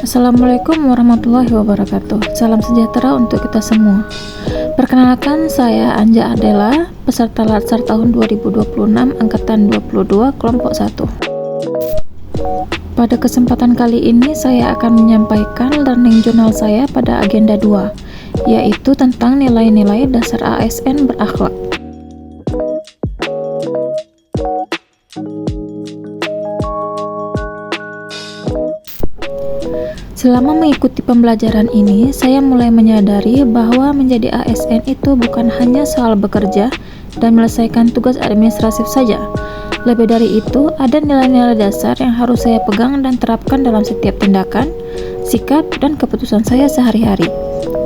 Assalamualaikum warahmatullahi wabarakatuh. Salam sejahtera untuk kita semua. Perkenalkan, saya Anja Adela, peserta Latsar tahun 2026 angkatan 22 kelompok 1. Pada kesempatan kali ini saya akan menyampaikan learning journal saya pada agenda 2, yaitu tentang nilai-nilai dasar ASN berakhlak. Selama mengikuti pembelajaran ini, saya mulai menyadari bahwa menjadi ASN itu bukan hanya soal bekerja dan menyelesaikan tugas administratif saja. Lebih dari itu, ada nilai-nilai dasar yang harus saya pegang dan terapkan dalam setiap tindakan, sikap, dan keputusan saya sehari-hari.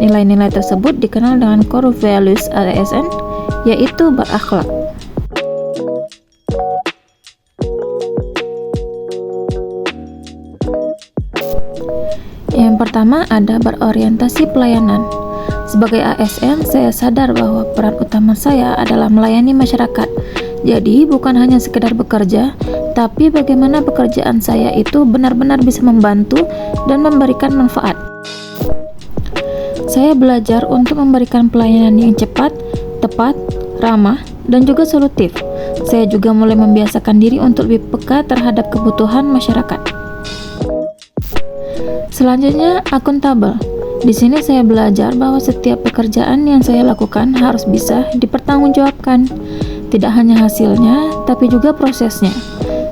Nilai-nilai tersebut dikenal dengan core values ASN, yaitu berakhlak. Yang pertama ada berorientasi pelayanan. Sebagai ASN, saya sadar bahwa peran utama saya adalah melayani masyarakat. Jadi, bukan hanya sekedar bekerja, tapi bagaimana pekerjaan saya itu benar-benar bisa membantu dan memberikan manfaat. Saya belajar untuk memberikan pelayanan yang cepat, tepat, ramah, dan juga solutif. Saya juga mulai membiasakan diri untuk lebih peka terhadap kebutuhan masyarakat. Selanjutnya, akuntabel. Di sini saya belajar bahwa setiap pekerjaan yang saya lakukan harus bisa dipertanggungjawabkan. Tidak hanya hasilnya, tapi juga prosesnya.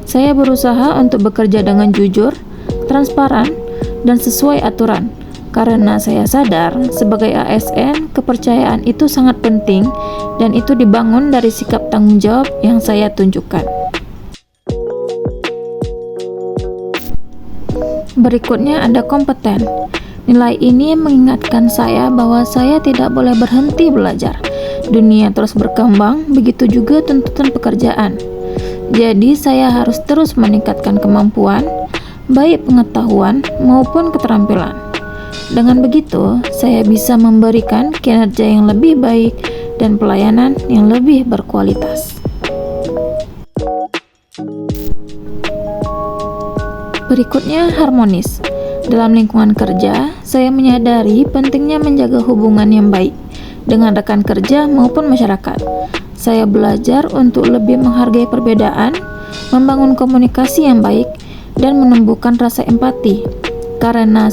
Saya berusaha untuk bekerja dengan jujur, transparan, dan sesuai aturan. Karena saya sadar, sebagai ASN, kepercayaan itu sangat penting, dan itu dibangun dari sikap tanggung jawab yang saya tunjukkan. Berikutnya ada kompeten. Nilai ini mengingatkan saya bahwa saya tidak boleh berhenti belajar. Dunia terus berkembang, begitu juga tuntutan pekerjaan. Jadi saya harus terus meningkatkan kemampuan, baik pengetahuan maupun keterampilan. Dengan begitu, saya bisa memberikan kinerja yang lebih baik dan pelayanan yang lebih berkualitas. Berikutnya, harmonis. Dalam lingkungan kerja, saya menyadari pentingnya menjaga hubungan yang baik dengan rekan kerja maupun masyarakat. Saya belajar untuk lebih menghargai perbedaan, membangun komunikasi yang baik, dan menumbuhkan rasa empati. Karena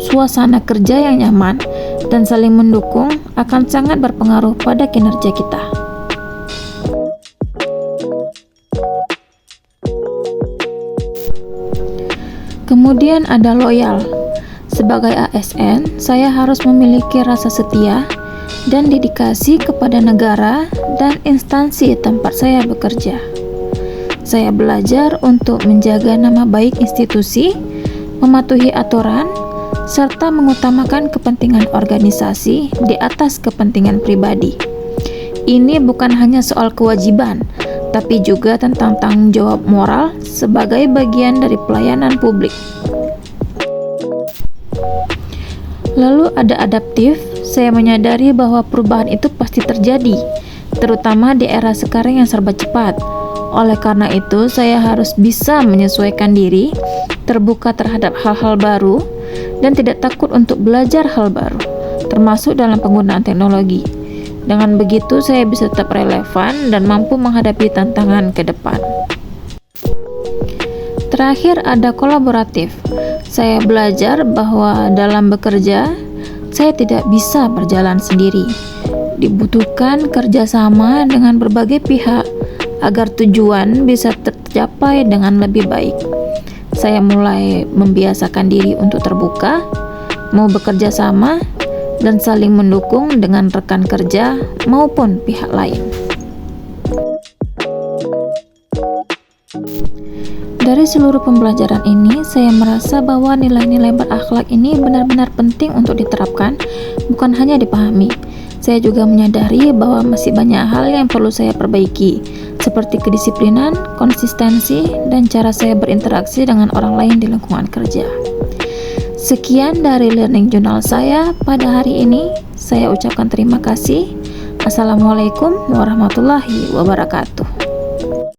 suasana kerja yang nyaman dan saling mendukung akan sangat berpengaruh pada kinerja kita. Kemudian ada loyal. Sebagai ASN, saya harus memiliki rasa setia dan dedikasi kepada negara dan instansi tempat saya bekerja. Saya belajar untuk menjaga nama baik institusi, mematuhi aturan, serta mengutamakan kepentingan organisasi di atas kepentingan pribadi. Ini bukan hanya soal kewajiban, tapi juga tentang tanggung jawab moral sebagai bagian dari pelayanan publik. Lalu ada adaptif. Saya menyadari bahwa perubahan itu pasti terjadi, terutama di era sekarang yang serba cepat. Oleh karena itu, saya harus bisa menyesuaikan diri, terbuka terhadap hal-hal baru, dan tidak takut untuk belajar hal baru, termasuk dalam penggunaan teknologi. Dengan begitu, saya bisa tetap relevan dan mampu menghadapi tantangan ke depan. Terakhir, ada kolaboratif. Saya belajar bahwa dalam bekerja, saya tidak bisa berjalan sendiri. Dibutuhkan kerjasama dengan berbagai pihak agar tujuan bisa tercapai dengan lebih baik. Saya mulai membiasakan diri untuk terbuka, mau bekerja sama, dan saling mendukung dengan rekan kerja maupun pihak lain. Dari seluruh pembelajaran ini, saya merasa bahwa nilai-nilai berakhlak ini benar-benar penting untuk diterapkan, bukan hanya dipahami. Saya juga menyadari bahwa masih banyak hal yang perlu saya perbaiki, seperti kedisiplinan, konsistensi, dan cara saya berinteraksi dengan orang lain di lingkungan kerja. Sekian dari learning journal saya pada hari ini. Saya ucapkan terima kasih. Assalamualaikum warahmatullahi wabarakatuh.